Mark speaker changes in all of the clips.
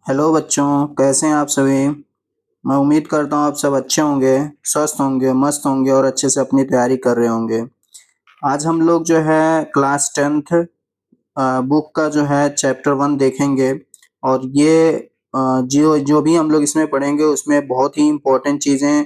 Speaker 1: Hello बच्चों, कैसे हैं आप सभी। मैं उम्मीद करता हूँ आप सब अच्छे होंगे, स्वस्थ होंगे, मस्त होंगे और अच्छे से अपनी तैयारी कर रहे होंगे। आज हम लोग जो है क्लास 10th बुक का जो है चैप्टर 1 देखेंगे। और ये जो जो भी हम लोग इसमें पढ़ेंगे उसमें बहुत ही इम्पोर्टेंट चीज़ें,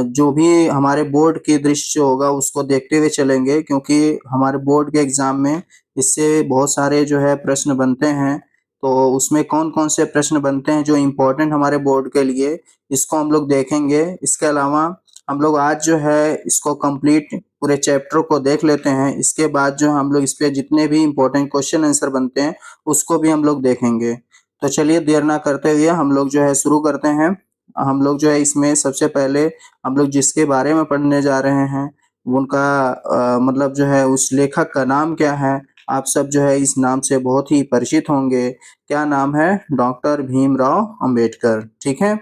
Speaker 1: जो भी हमारे बोर्ड की दृश्य होगा उसको देखते हुए चलेंगे, क्योंकि हमारे बोर्ड के एग्ज़ाम में इससे बहुत सारे जो है प्रश्न बनते हैं। तो उसमें कौन-कौन से प्रश्न बनते हैं जो इम्पोर्टेंट हमारे बोर्ड के लिए, इसको हम लोग देखेंगे। इसके अलावा हम लोग आज जो है इसको कंप्लीट पूरे चैप्टर को देख लेते हैं। इसके बाद जो हम लोग इस पे जितने भी इम्पोर्टेंट क्वेश्चन आंसर बनते हैं उसको भी हम लोग देखेंगे। तो चलिए देर ना करते हुए हम लोग जो है शुरू करते हैं। हम लोग जो है इसमें सबसे पहले हम लोग जिसके बारे में पढ़ने जा रहे हैं उनका मतलब जो है उस लेखक का नाम क्या है। आप सब जो है इस नाम से बहुत ही परिचित होंगे। क्या नाम है? डॉक्टर भीमराव अंबेडकर। ठीक है।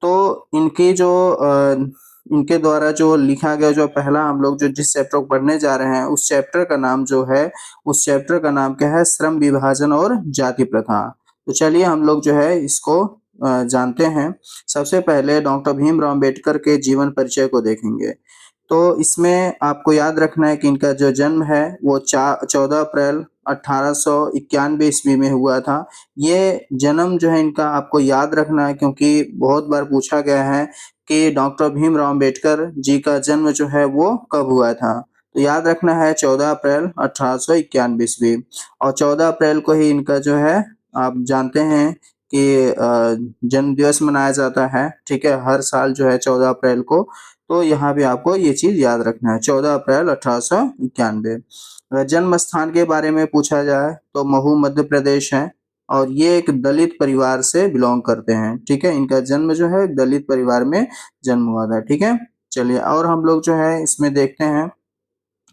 Speaker 1: तो इनकी जो इनके द्वारा जो लिखा गया जो पहला हम लोग जो जिस चैप्टर को पढ़ने जा रहे हैं उस चैप्टर का नाम जो है, उस चैप्टर का नाम क्या है? श्रम विभाजन और जाति प्रथा। तो चलिए हम लोग जो है इसको जानते हैं। सबसे पहले डॉक्टर भीमराव अंबेडकर के जीवन परिचय को देखेंगे। तो इसमें आपको याद रखना है कि इनका जो जन्म है वो 14 अप्रैल 1891 ईस्वी में हुआ था। ये जन्म जो है इनका आपको याद रखना है, क्योंकि बहुत बार पूछा गया है कि डॉक्टर भीमराव अंबेडकर जी का जन्म जो है वो कब हुआ था। तो याद रखना है 14 अप्रैल 1891 ईस्वी। और 14 अप्रैल को ही इनका जो है आप जानते हैं कि जन्म दिवस मनाया जाता है। ठीक है, हर साल जो है 14 अप्रैल को। तो यहाँ पे आपको ये चीज याद रखना है, 14 अप्रैल 1891। अगर जन्म स्थान के बारे में पूछा जाए तो महू मध्य प्रदेश है। और ये एक दलित परिवार से बिलोंग करते हैं। ठीक है, इनका जन्म जो है एक दलित परिवार में जन्म हुआ था। ठीक है। चलिए और हम लोग जो है इसमें देखते हैं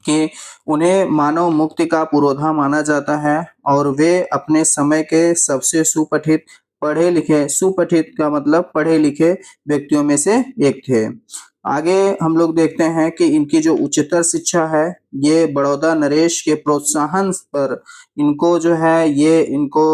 Speaker 1: कि उन्हें मानव मुक्ति का पुरोधा माना जाता है। और वे अपने समय के सबसे सुपठित पढ़े लिखे, सुपठित का मतलब पढ़े लिखे व्यक्तियों में से एक थे। आगे हम लोग देखते हैं कि इनकी जो उच्चतर शिक्षा है ये बड़ौदा नरेश के प्रोत्साहन पर इनको जो है ये इनको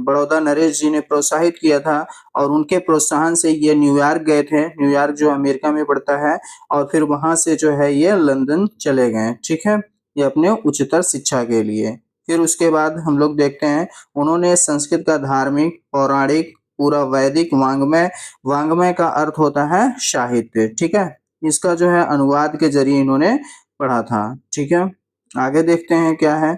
Speaker 1: बड़ौदा नरेश जी ने प्रोत्साहित किया था। और उनके प्रोत्साहन से ये न्यूयॉर्क गए थे, न्यूयॉर्क जो अमेरिका में पड़ता है। और फिर वहां से जो है ये लंदन चले गए। ठीक है, ये अपने उच्चतर शिक्षा के लिए। फिर उसके बाद हम लोग देखते हैं उन्होंने संस्कृत का धार्मिक, पौराणिक, पूरा वैदिक वाङ्मय, वाङ्मय का अर्थ होता है साहित्य। ठीक है, इसका जो है अनुवाद के जरिए इन्होंने पढ़ा था। ठीक है, आगे देखते हैं क्या है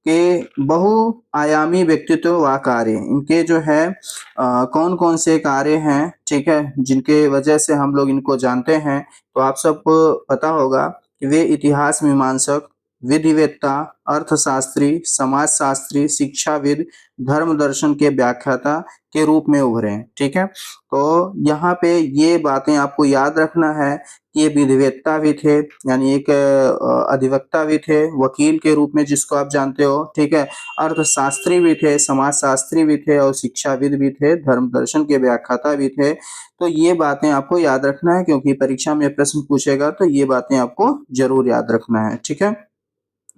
Speaker 1: कि बहुआयामी व्यक्तित्व व कार्य इनके जो है कौन कौन से कार्य हैं। ठीक है, जिनके वजह से हम लोग इनको जानते हैं। तो आप सबको पता होगा कि वे इतिहास मीमांसक, विधिवेत्ता, अर्थशास्त्री, समाजशास्त्री, शिक्षाविद, धर्म दर्शन के व्याख्याता के रूप में उभरे। ठीक है, तो यहाँ पे ये बातें आपको याद रखना है कि ये विधिवेत्ता भी थे, यानी एक अधिवक्ता भी थे, वकील के रूप में जिसको आप जानते हो। ठीक है, अर्थशास्त्री भी थे, समाजशास्त्री भी थे और शिक्षाविद भी थे, धर्म दर्शन के व्याख्याता भी थे। तो ये बातें आपको याद रखना है, क्योंकि परीक्षा में प्रश्न पूछेगा तो ये बातें आपको जरूर याद रखना है। ठीक है,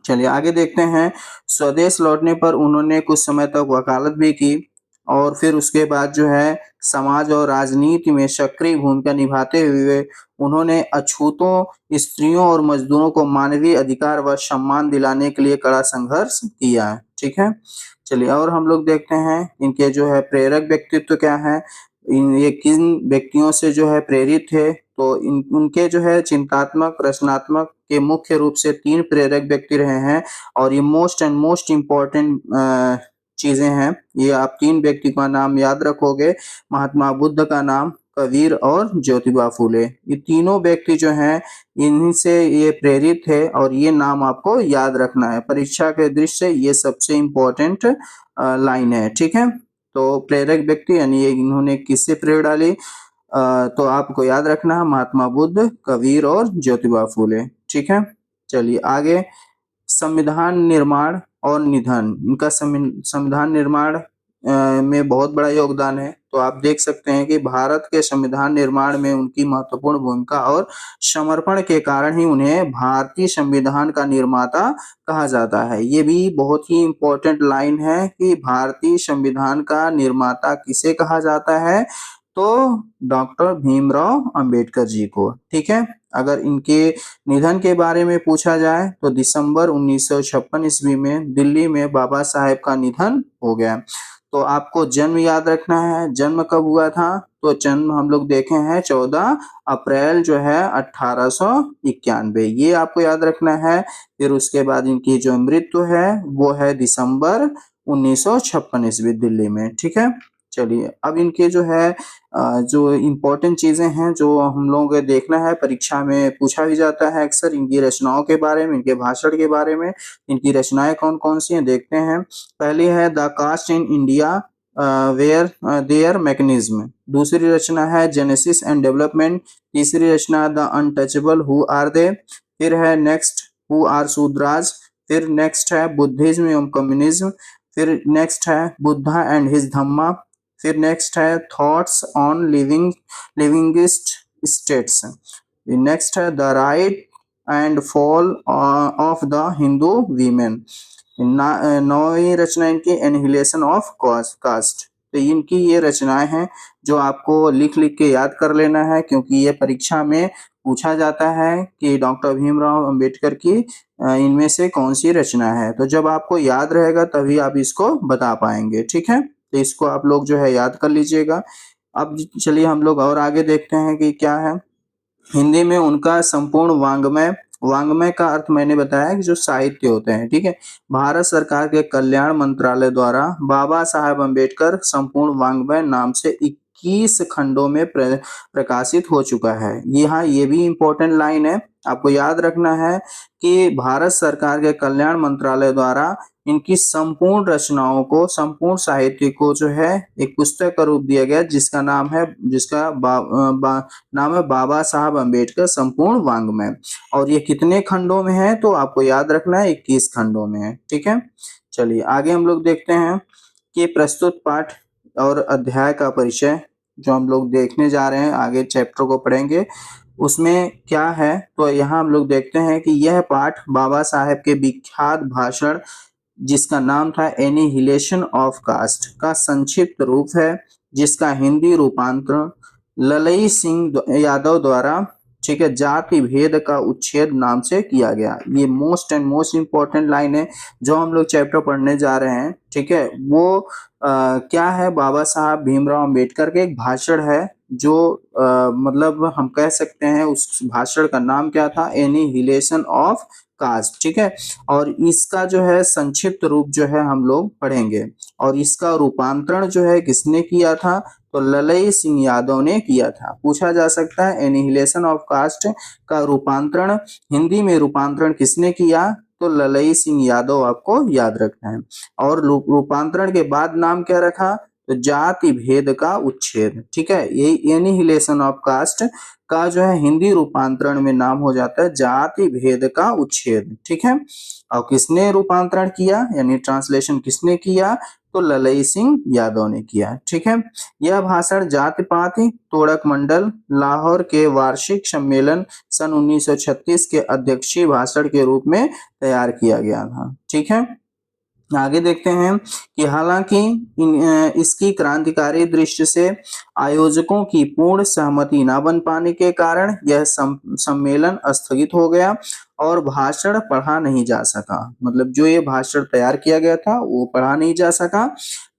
Speaker 1: चलिए आगे देखते हैं। स्वदेश लौटने पर उन्होंने कुछ समय तक वकालत भी की। और फिर उसके बाद जो है समाज और राजनीति में सक्रिय भूमिका निभाते हुए उन्होंने अछूतों, स्त्रियों और मजदूरों को मानवीय अधिकार व सम्मान दिलाने के लिए कड़ा संघर्ष किया है। ठीक है, चलिए और हम लोग देखते हैं इनके जो है प्रेरक व्यक्तित्व क्या है, ये किन व्यक्तियों से जो है प्रेरित थे। तो इन उनके जो है चिंतात्मक, रचनात्मक के मुख्य रूप से 3 प्रेरक व्यक्ति रहे हैं। और ये मोस्ट इम्पोर्टेंट चीजें हैं। ये आप 3 व्यक्ति का नाम याद रखोगे, महात्मा बुद्ध का नाम, कबीर और ज्योतिबा फूले। ये तीनों व्यक्ति जो हैं इन्हीं से ये प्रेरित थे और ये नाम आपको याद रखना है। परीक्षा के दृष्टि से ये सबसे इम्पोर्टेंट लाइन है। ठीक है, तो प्रेरक व्यक्ति यानी ये इन्होंने किससे प्रेरणा ली? तो आपको याद रखना है महात्मा बुद्ध, कबीर और ज्योतिबा फूले। ठीक है, चलिए आगे। संविधान निर्माण और निधन, इनका संविधान निर्माण में बहुत बड़ा योगदान है। तो आप देख सकते हैं कि भारत के संविधान निर्माण में उनकी महत्वपूर्ण भूमिका और समर्पण के कारण ही उन्हें भारतीय संविधान का निर्माता कहा जाता है। ये भी बहुत ही इम्पोर्टेंट लाइन है कि भारतीय संविधान का निर्माता किसे कहा जाता है, तो डॉक्टर भीमराव अंबेडकर जी को। ठीक है, अगर इनके निधन के बारे में पूछा जाए तो दिसंबर 1956 ईस्वी में दिल्ली में बाबा साहेब का निधन हो गया। तो आपको जन्म याद रखना है, जन्म कब हुआ था, तो जन्म हम लोग देखे हैं 14 अप्रैल जो है 1891, ये आपको याद रखना है। फिर उसके बाद इनकी जो मृत्यु है वो है दिसंबर 1956 ईस्वी दिल्ली में। ठीक है, चलिए अब इनके जो है जो इम्पोर्टेंट चीजें हैं जो हम लोगों को देखना है, परीक्षा में पूछा भी जाता है अक्सर, इनकी रचनाओं के बारे में, इनके भाषण के बारे में। इनकी रचनाएं कौन कौन सी हैं देखते हैं। पहली है the caste in India where there mechanism, दूसरी रचना है जेनेसिस एंड डेवलपमेंट, तीसरी रचना the untouchable who are they, फिर है नेक्स्ट हु आर शूद्राज, फिर नेक्स्ट है बुद्धिज्म एवं कम्युनिज्म, फिर नेक्स्ट है बुद्धा एंड हिज धम्मा, फिर नेक्स्ट है थॉट्स ऑन लिविंगिस्ट स्टेट्स, नेक्स्ट है the right and fall of the Hindu women, नौवीं रचना इनकी एनिहिलेशन ऑफ कास्ट। तो इनकी ये रचनाएं हैं जो आपको लिख लिख के याद कर लेना है, क्योंकि ये परीक्षा में पूछा जाता है कि डॉक्टर भीमराव अंबेडकर की इनमें से कौन सी रचना है। तो जब आपको याद रहेगा तभी आप इसको बता पाएंगे। ठीक है, तो इसको आप लोग जो है याद कर लीजिएगा। अब चलिए हम लोग और आगे देखते हैं कि क्या है। हिंदी में उनका संपूर्ण वाङ्मय, वाङ्मय का अर्थ मैंने बताया कि जो साहित्य होते हैं। ठीक है, भारत सरकार के कल्याण मंत्रालय द्वारा बाबा साहेब अम्बेडकर संपूर्ण वाङ्मय नाम से 21 खंडों में प्रकाशित हो चुका है। यहाँ ये भी इम्पोर्टेंट लाइन है, आपको याद रखना है कि भारत सरकार के कल्याण मंत्रालय द्वारा इनकी संपूर्ण रचनाओं को, संपूर्ण साहित्य को जो है एक पुस्तक का रूप दिया गया, जिसका नाम है, जिसका नाम है बाबा साहब अम्बेडकर संपूर्ण वाङ्मय। और ये कितने खंडों में है, तो आपको याद रखना है 21 खंडों में है। ठीक है, चलिए आगे हम लोग देखते हैं कि प्रस्तुत पाठ और अध्याय का परिचय जो हम लोग देखने जा रहे हैं, आगे चैप्टर को पढ़ेंगे उसमें क्या है। तो यहाँ हम लोग देखते हैं कि यह पाठ बाबा साहेब के विख्यात भाषण जिसका नाम था एनिहिलेशन ऑफ कास्ट का संक्षिप्त रूप है, जिसका हिंदी रूपांतरण ललई सिंह यादव द्वारा, ठीक है, जाति भेद का उच्छेद नाम से किया गया। ये most and most important line है जो हम लोग चैप्टर पढ़ने जा रहे हैं। ठीक है, वो क्या है, बाबा साहब भीमराव अंबेडकर के एक भाषण है जो मतलब हम कह सकते हैं उस भाषण का नाम क्या था, एनिहिलेशन ऑफ कास्ट। ठीक है, और इसका जो है संक्षिप्त रूप जो है हम लोग पढ़ेंगे, और इसका रूपांतरण जो है किसने किया था, तो ललई सिंह यादव ने किया था। पूछा जा सकता है एनिहिलेशन ऑफ कास्ट का रूपांतरण, हिंदी में रूपांतरण किसने किया, तो ललई सिंह यादव आपको याद रखना है। और रूपांतरण के बाद नाम क्या रखा, तो जाति भेद का उच्छेद। ठीक है, यही एनिहिलेशन ऑफ कास्ट का जो है हिंदी रूपांतरण में नाम हो जाता है जाति भेद का उच्छेद। ठीक है, और किसने रूपांतरण किया यानी ट्रांसलेशन किसने किया, तो ललई सिंह यादव ने किया। ठीक है, यह भाषण जाति पाति तोड़क मंडल लाहौर के वार्षिक सम्मेलन सन 1936 के अध्यक्षीय भाषण के रूप में तैयार किया गया था। ठीक है, आगे देखते हैं कि हालांकि इसकी क्रांतिकारी दृष्टि से आयोजकों की पूर्ण सहमति न बन पाने के कारण यह सम्मेलन स्थगित हो गया और भाषण पढ़ा नहीं जा सका। मतलब जो ये भाषण तैयार किया गया था वो पढ़ा नहीं जा सका।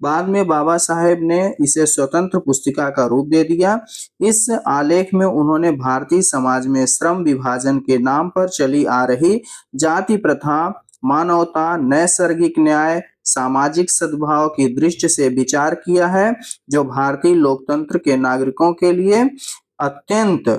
Speaker 1: बाद में बाबा साहेब ने इसे स्वतंत्र पुस्तिका का रूप दे दिया। इस आलेख में उन्होंने भारतीय समाज में श्रम विभाजन के नाम पर चली आ रही जाति प्रथा, मानवता, नैसर्गिक न्याय, सामाजिक सद्भाव की दृष्टि से विचार किया है, जो भारतीय लोकतंत्र के नागरिकों के लिए अत्यंत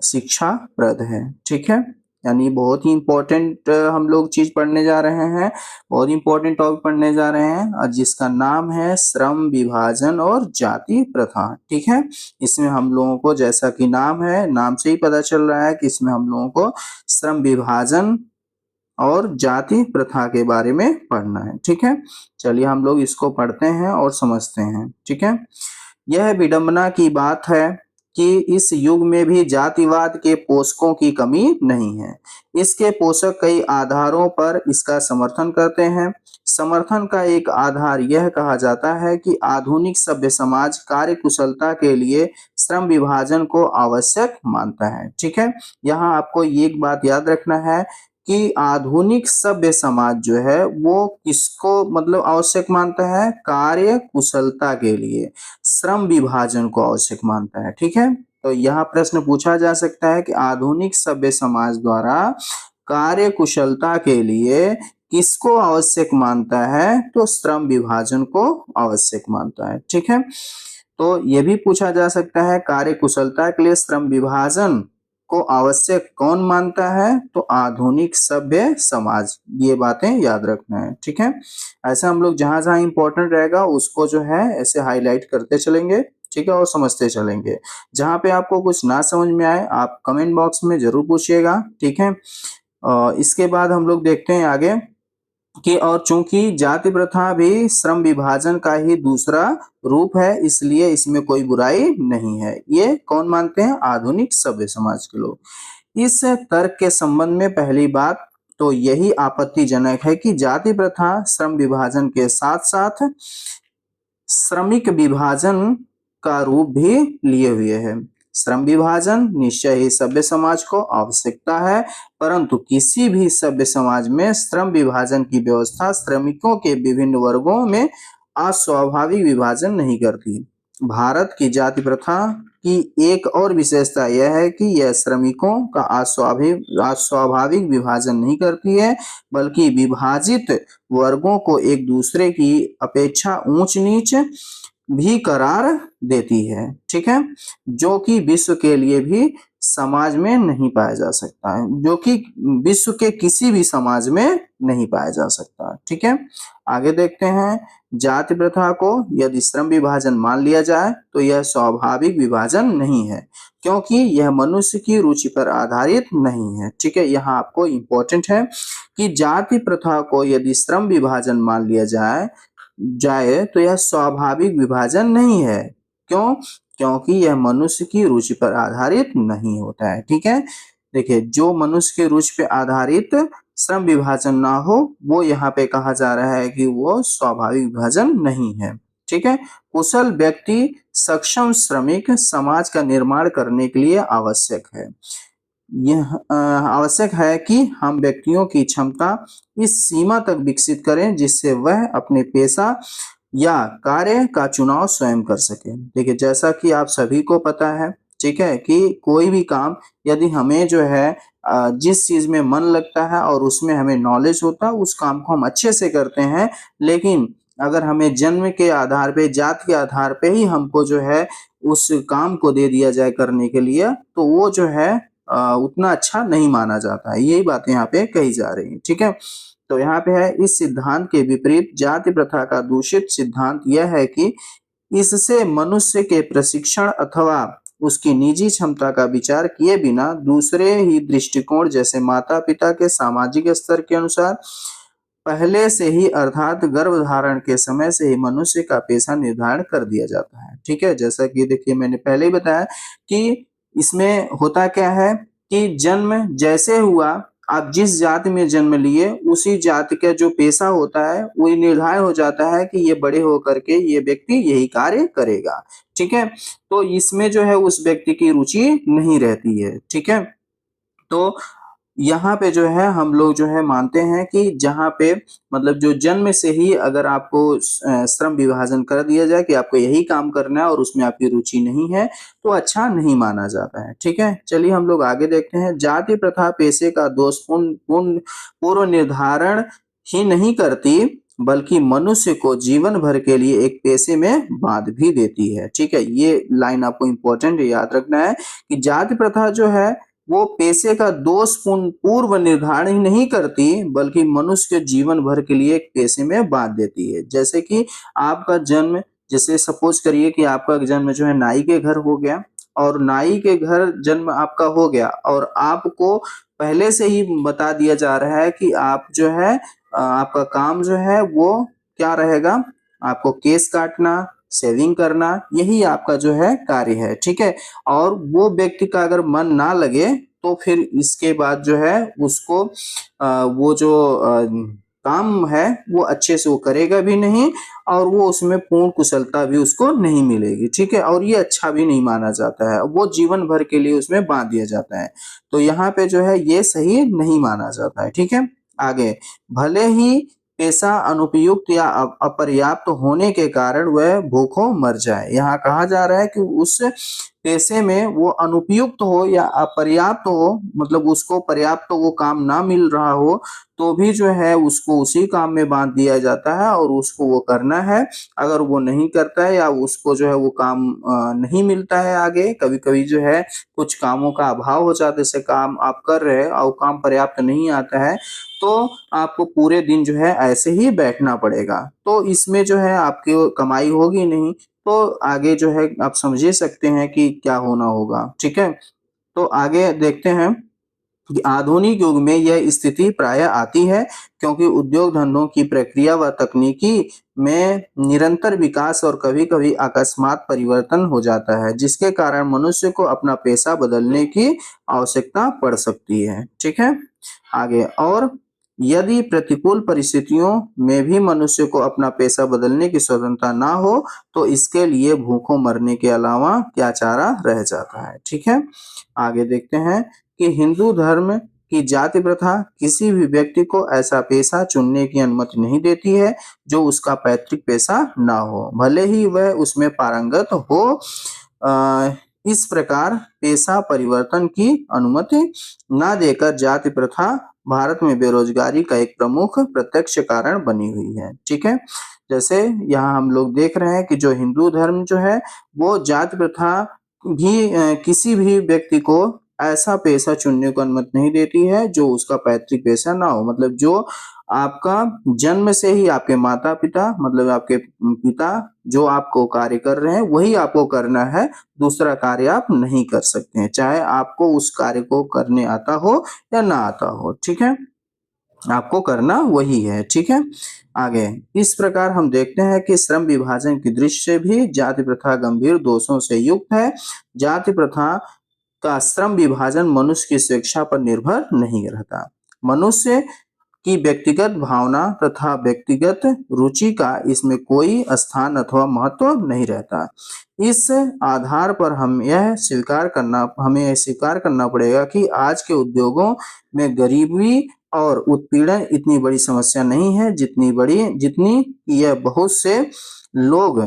Speaker 1: शिक्षाप्रद है। ठीक है, यानी बहुत ही इंपॉर्टेंट हम लोग चीज पढ़ने जा रहे हैं, बहुत इंपॉर्टेंट टॉपिक पढ़ने जा रहे हैं, और जिसका नाम है श्रम विभाजन और जाति प्रथा। ठीक है, इसमें हम लोगों को, जैसा कि नाम है, नाम से ही पता चल रहा है कि इसमें हम लोगों को श्रम विभाजन और जाति प्रथा के बारे में पढ़ना है। ठीक है, चलिए हम लोग इसको पढ़ते हैं और समझते हैं। ठीक है, यह विडंबना की बात है कि इस युग में भी जातिवाद के पोषकों की कमी नहीं है। इसके पोषक कई आधारों पर इसका समर्थन करते हैं। समर्थन का एक आधार यह कहा जाता है कि आधुनिक सभ्य समाज कार्यकुशलता के लिए श्रम विभाजन को आवश्यक मानता है। ठीक है, यहाँ आपको एक बात याद रखना है कि आधुनिक सभ्य समाज जो है वो किसको मतलब आवश्यक मानता है, कार्य कुशलता के लिए श्रम विभाजन को आवश्यक मानता है। ठीक है, तो यहाँ प्रश्न पूछा जा सकता है कि आधुनिक सभ्य समाज द्वारा कार्य कुशलता के लिए किसको आवश्यक मानता है, तो श्रम विभाजन को आवश्यक मानता है। ठीक है, तो यह भी पूछा जा सकता है कार्य कुशलता के लिए श्रम विभाजन को आवश्यक कौन मानता है, तो आधुनिक सभ्य समाज। ये बातें याद रखना है। ठीक है, ऐसा हम लोग जहां जहां इंपॉर्टेंट रहेगा उसको जो है ऐसे हाईलाइट करते चलेंगे। ठीक है, और समझते चलेंगे। जहां पे आपको कुछ ना समझ में आए आप कमेंट बॉक्स में जरूर पूछिएगा। ठीक है, इसके बाद हम लोग देखते हैं आगे कि और चूंकि जाति प्रथा भी श्रम विभाजन का ही दूसरा रूप है, इसलिए इसमें कोई बुराई नहीं है। ये कौन मानते हैं, आधुनिक सभ्य समाज के लोग। इस तर्क के संबंध में पहली बात तो यही आपत्तिजनक है कि जाति प्रथा श्रम विभाजन के साथ साथ श्रमिक विभाजन का रूप भी लिए हुए है। श्रम विभाजन निश्चय ही सभ्य समाज को आवश्यकता है, परंतु किसी भी सभ्य समाज में श्रम विभाजन की व्यवस्था श्रमिकों के विभिन्न वर्गों में अस्वाभाविक विभाजन नहीं करती। भारत की जाति प्रथा की एक और विशेषता यह है कि यह श्रमिकों का अस्वाभाविक विभाजन नहीं करती है, बल्कि विभाजित वर्गों को एक दूसरे की अपेक्षा ऊंच नीच भी करार देती है। ठीक है, जो कि विश्व के लिए भी समाज में नहीं पाया जा सकता है, जो कि विश्व के किसी भी समाज में नहीं पाया जा सकता। ठीक है, आगे देखते हैं। जाति प्रथा को यदि श्रम विभाजन मान लिया जाए तो यह स्वाभाविक विभाजन नहीं है, क्योंकि यह मनुष्य की रुचि पर आधारित नहीं है। ठीक है, यहाँ आपको इंपॉर्टेंट है कि जाति प्रथा को यदि श्रम विभाजन मान लिया जाए तो यह स्वाभाविक विभाजन नहीं है। क्यों, क्योंकि यह मनुष्य की रुचि पर आधारित नहीं होता है। ठीक है, देखिए जो मनुष्य की रुचि पर आधारित श्रम विभाजन ना हो वो यहाँ पे कहा जा रहा है कि वो स्वाभाविक विभाजन नहीं है। ठीक है, कुशल व्यक्ति सक्षम श्रमिक समाज का निर्माण करने के लिए आवश्यक है। यह आवश्यक है कि हम व्यक्तियों की क्षमता इस सीमा तक विकसित करें जिससे वह अपने पेशा या कार्य का चुनाव स्वयं कर सके। देखिए जैसा कि आप सभी को पता है, ठीक है, कि कोई भी काम यदि हमें जो है जिस चीज में मन लगता है और उसमें हमें नॉलेज होता है उस काम को हम अच्छे से करते हैं, लेकिन अगर हमें जन्म के आधार पे, जात के आधार पे ही हमको जो है उस काम को दे दिया जाए करने के लिए, तो वो जो है उतना अच्छा नहीं माना जाता है। यही बात यहाँ पे कही जा रही है। ठीक है, तो यहाँ पे है इस सिद्धांत के विपरीत जाति प्रथा का दूषित सिद्धांत यह है कि इससे मनुष्य के प्रशिक्षण अथवा उसकी निजी क्षमता का विचार किए बिना दूसरे ही दृष्टिकोण जैसे माता पिता के सामाजिक स्तर के अनुसार पहले से ही अर्थात गर्भधारण के समय से ही मनुष्य का पेशा निर्धारण कर दिया जाता है। ठीक है, जैसा कि देखिए मैंने पहले ही बताया कि इसमें होता क्या है कि जन्म जैसे हुआ, आप जिस जाति में जन्म लिए उसी जाति का जो पेशा होता है वही निर्धारण हो जाता है कि ये बड़े होकर के ये व्यक्ति यही कार्य करेगा। ठीक है, तो इसमें जो है उस व्यक्ति की रुचि नहीं रहती है। ठीक है, तो यहाँ पे जो है हम लोग जो है मानते हैं कि जहाँ पे मतलब जो जन्म से ही अगर आपको श्रम विभाजन कर दिया जाए कि आपको यही काम करना है और उसमें आपकी रुचि नहीं है तो अच्छा नहीं माना जाता है। ठीक है, चलिए हम लोग आगे देखते हैं। जाति प्रथा पेशे का दोषपूर्ण पूर्व निर्धारण ही नहीं करती, बल्कि मनुष्य को जीवन भर के लिए एक पेशे में बांध भी देती है। ठीक है, ये लाइन आपको इंपॉर्टेंट याद रखना है कि जाति प्रथा जो है वो पेशे का दोषपूर्ण पूर्व निर्धारण ही नहीं करती, बल्कि मनुष्य के जीवन भर के लिए एक पेशे में बांध देती है। जैसे कि आपका जन्म, जैसे सपोज करिए कि आपका जन्म जो है नाई के घर हो गया और नाई के घर जन्म आपका हो गया और आपको पहले से ही बता दिया जा रहा है कि आप जो है आपका काम जो है वो क्या रहेगा, आपको केस काटना, सेविंग करना, यही आपका जो है कार्य है, ठीक है। और वो व्यक्ति का अगर मन ना लगे तो फिर इसके बाद जो है उसको वो जो काम है वो अच्छे से वो करेगा भी नहीं और वो उसमें पूर्ण कुशलता भी उसको नहीं मिलेगी, ठीक है। और ये अच्छा भी नहीं माना जाता है, वो जीवन भर के लिए उसमें बांध दिया जाता है। तो यहाँ पे जो है ये सही नहीं माना जाता है, ठीक है। आगे, भले ही पेशा अनुपयुक्त या अपर्याप्त होने के कारण वह भूखों मर जाए। यहाँ कहा जा रहा है कि उस पेशे में वो अनुपयुक्त हो या अपर्याप्त हो, मतलब उसको पर्याप्त वो काम ना मिल रहा हो, तो भी जो है उसको उसी काम में बांध दिया जाता है और उसको वो करना है। अगर वो नहीं करता है या उसको जो है वो काम नहीं मिलता है आगे, कभी कभी जो है कुछ कामों का अभाव हो जाता है, जैसे काम आप कर रहे हैं और काम पर्याप्त नहीं आता है, तो आपको पूरे दिन जो है ऐसे ही बैठना पड़ेगा, तो इसमें जो है आपकी कमाई होगी नहीं। तो आगे जो है आप समझ ही सकते हैं कि क्या होना होगा, ठीक है। तो आगे देखते हैं कि आधुनिक युग में यह स्थिति प्राय आती है क्योंकि उद्योग धंधों की प्रक्रिया व तकनीकी में निरंतर विकास और कभी-कभी अकस्मात परिवर्तन हो जाता है, जिसके कारण मनुष्य को अपना पेशा बदलने की आवश्यकता पड़ सकती है, ठीक है। आगे, और यदि प्रतिकूल परिस्थितियों में भी मनुष्य को अपना पेशा बदलने की स्वतंत्रता ना हो तो इसके लिए भूखों मरने के अलावा क्या चारा रह जाता है, ठीक है। आगे देखते हैं कि हिंदू धर्म की जाति प्रथा किसी भी व्यक्ति को ऐसा पेशा चुनने की अनुमति नहीं देती है जो उसका पैतृक पेशा ना हो, भले ही वह उसमें पारंगत हो। इस प्रकार पेशा परिवर्तन की अनुमति न देकर जाति प्रथा भारत में बेरोजगारी का एक प्रमुख प्रत्यक्ष कारण बनी हुई है, ठीक है। जैसे यहाँ हम लोग देख रहे हैं कि जो हिंदू धर्म जो है वो जाति प्रथा भी किसी भी व्यक्ति को ऐसा पेशा चुनने को अनुमति नहीं देती है जो उसका पैतृक पेशा ना हो, मतलब जो आपका जन्म से ही आपके माता पिता, मतलब आपके पिता जो आपको कार्य कर रहे हैं वही आपको करना है, दूसरा कार्य आप नहीं कर सकते हैं, चाहे आपको उस कार्य को करने आता हो या ना आता हो, ठीक है। आपको करना वही है, ठीक है। आगे, इस प्रकार हम देखते हैं कि श्रम विभाजन की दृष्टि से भी जाति प्रथा गंभीर दोषों से युक्त है। जाति प्रथा का श्रम विभाजन मनुष्य की स्वेच्छा पर निर्भर नहीं रहता, मनुष्य की व्यक्तिगत भावना तथा व्यक्तिगत रुचि का इसमें कोई स्थान अथवा महत्व नहीं रहता। इस आधार पर हमें यह स्वीकार करना पड़ेगा कि आज के उद्योगों में गरीबी और उत्पीड़न इतनी बड़ी समस्या नहीं है जितनी यह बहुत से लोग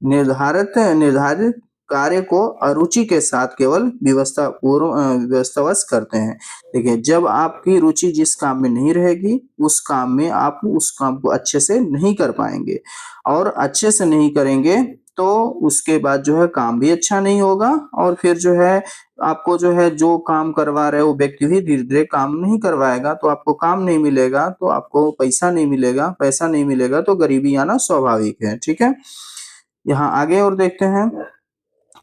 Speaker 1: निर्धारित कार्य को अरुचि के साथ केवल व्यवस्थावश करते हैं। देखिए, जब आपकी रुचि जिस काम में नहीं रहेगी उस काम में आप उस काम को अच्छे से नहीं कर पाएंगे, और अच्छे से नहीं करेंगे तो उसके बाद जो है काम भी अच्छा नहीं होगा, और फिर जो है आपको जो है जो काम करवा रहे हो व्यक्ति भी धीरे धीरे काम नहीं करवाएगा, तो आपको काम नहीं मिलेगा, तो आपको पैसा नहीं मिलेगा, पैसा नहीं मिलेगा तो गरीबी आना स्वाभाविक है, ठीक है। यहाँ आगे और देखते हैं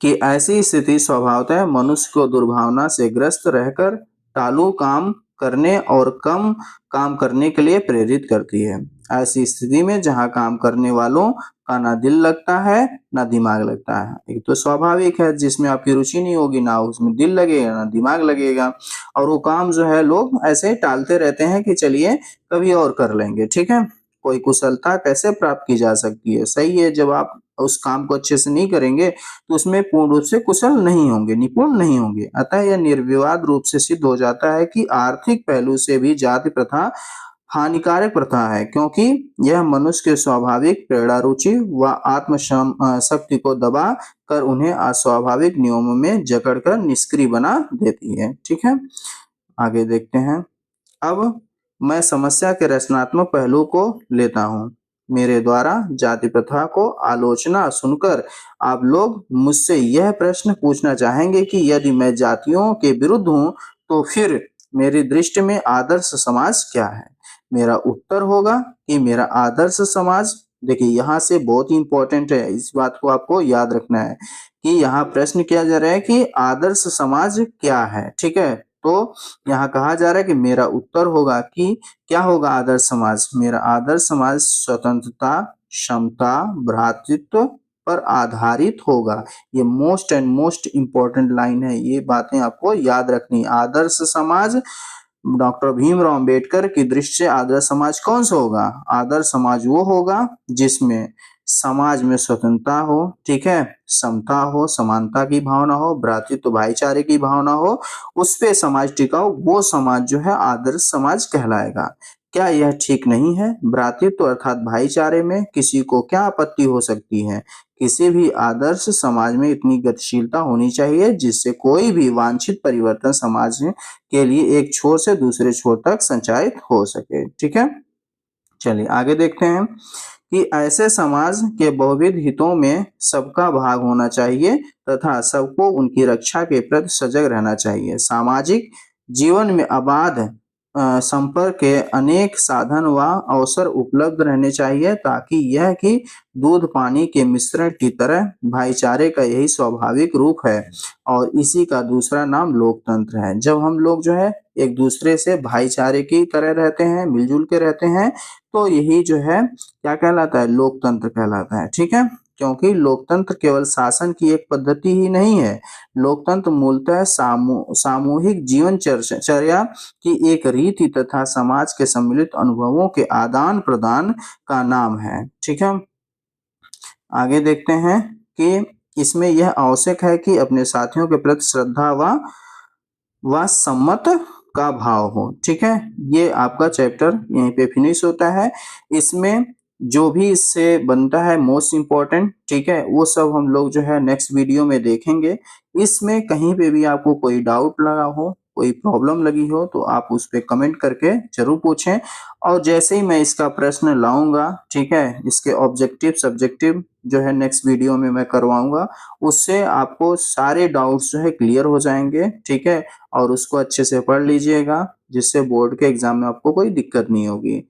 Speaker 1: कि ऐसी स्थिति स्वभावतः मनुष्य को दुर्भावना से ग्रस्त रहकर टालू काम करने और कम काम करने के लिए प्रेरित करती है। ऐसी स्थिति में जहाँ काम करने वालों का ना दिल लगता है ना दिमाग लगता है, एक तो स्वाभाविक है, जिसमें आपकी रुचि नहीं होगी ना उसमें दिल लगेगा ना दिमाग लगेगा, और वो काम जो है लोग ऐसे टालते रहते हैं कि चलिए कभी और कर लेंगे, ठीक है। कोई कुशलता कैसे प्राप्त की जा सकती है, सही है, जब आप उस काम को अच्छे से नहीं करेंगे तो उसमें पूर्ण रूप से कुशल नहीं होंगे, निपुण नहीं होंगे। अतः यह निर्विवाद रूप से सिद्ध हो जाता है कि आर्थिक पहलू से भी जाति प्रथा हानिकारक प्रथा है, क्योंकि यह मनुष्य के स्वाभाविक प्रेरणा, रुचि व आत्म शक्ति को दबा कर उन्हें अस्वाभाविक नियमों में जकड़कर निष्क्रिय बना देती है, ठीक है। आगे देखते हैं। अब मैं समस्या के रचनात्मक पहलू को लेता हूँ। मेरे द्वारा जाति प्रथा को आलोचना सुनकर आप लोग मुझसे यह प्रश्न पूछना चाहेंगे कि यदि मैं जातियों के विरुद्ध हूँ तो फिर मेरी दृष्टि में आदर्श समाज क्या है। मेरा उत्तर होगा कि मेरा आदर्श समाज, देखिए यहाँ से बहुत ही इंपॉर्टेंट है, इस बात को आपको याद रखना है कि यहाँ प्रश्न किया जा रहा है कि आदर्श समाज क्या है, ठीक है। तो यहाँ कहा जा रहा है कि मेरा उत्तर होगा कि क्या होगा आदर्श समाज, मेरा आदर्श समाज स्वतंत्रता, समता, भ्रातृत्व, पर आधारित होगा। ये most and most important line है, ये बातें आपको याद रखनी। आदर्श समाज डॉक्टर भीमराव अंबेडकर की दृष्टि से आदर्श समाज कौन सा होगा? आदर्श समाज वो होगा जिसमें समाज में स्वतंत्रता हो, ठीक है, समता हो, समानता की भावना हो, भ्रातृत्व भाईचारे की भावना हो, उस पे समाज टिका हो, वो समाज जो है आदर्श समाज कहलाएगा। क्या यह ठीक नहीं है? भ्रातृत्व अर्थात भाईचारे में किसी को क्या आपत्ति हो सकती है? किसी भी आदर्श समाज में इतनी गतिशीलता होनी चाहिए जिससे कोई भी वांछित परिवर्तन समाज के लिए एक छोर से दूसरे छोर तक संचारित हो सके। ठीक है, चलिए आगे देखते हैं कि ऐसे समाज के बहुविध हितों में सबका भाग होना चाहिए तथा सबको उनकी रक्षा के प्रति सजग रहना चाहिए। सामाजिक जीवन में अबाध संपर्क के अनेक साधन व अवसर उपलब्ध रहने चाहिए ताकि यह कि दूध पानी के मिश्रण की तरह भाईचारे का यही स्वाभाविक रूप है और इसी का दूसरा नाम लोकतंत्र है। जब हम लोग जो है एक दूसरे से भाईचारे की तरह रहते हैं, मिलजुल के रहते हैं, तो यही जो है क्या कहलाता है? लोकतंत्र कहलाता है। ठीक है, क्योंकि लोकतंत्र केवल शासन की एक पद्धति ही नहीं है, लोकतंत्र मूलतः सामूहिक जीवन चर्या की एक रीति तथा समाज के सम्मिलित अनुभवों के आदान प्रदान का नाम है। ठीक है, आगे देखते हैं कि इसमें यह आवश्यक है कि अपने साथियों के प्रति श्रद्धा व सम्मत का भाव हो। ठीक है, ये आपका चैप्टर यहीं पे फिनिश होता है। इसमें जो भी इससे बनता है मोस्ट इम्पोर्टेंट, ठीक है, वो सब हम लोग जो है नेक्स्ट वीडियो में देखेंगे। इसमें कहीं पे भी आपको कोई डाउट लगा हो, कोई प्रॉब्लम लगी हो तो आप उस पे कमेंट करके जरूर पूछें और जैसे ही मैं इसका प्रश्न लाऊंगा, ठीक है, इसके ऑब्जेक्टिव सब्जेक्टिव जो है नेक्स्ट वीडियो में मैं करवाऊंगा, उससे आपको सारे डाउट्स जो है क्लियर हो जाएंगे। ठीक है, और उसको अच्छे से पढ़ लीजिएगा जिससे बोर्ड के एग्जाम में आपको कोई दिक्कत नहीं होगी।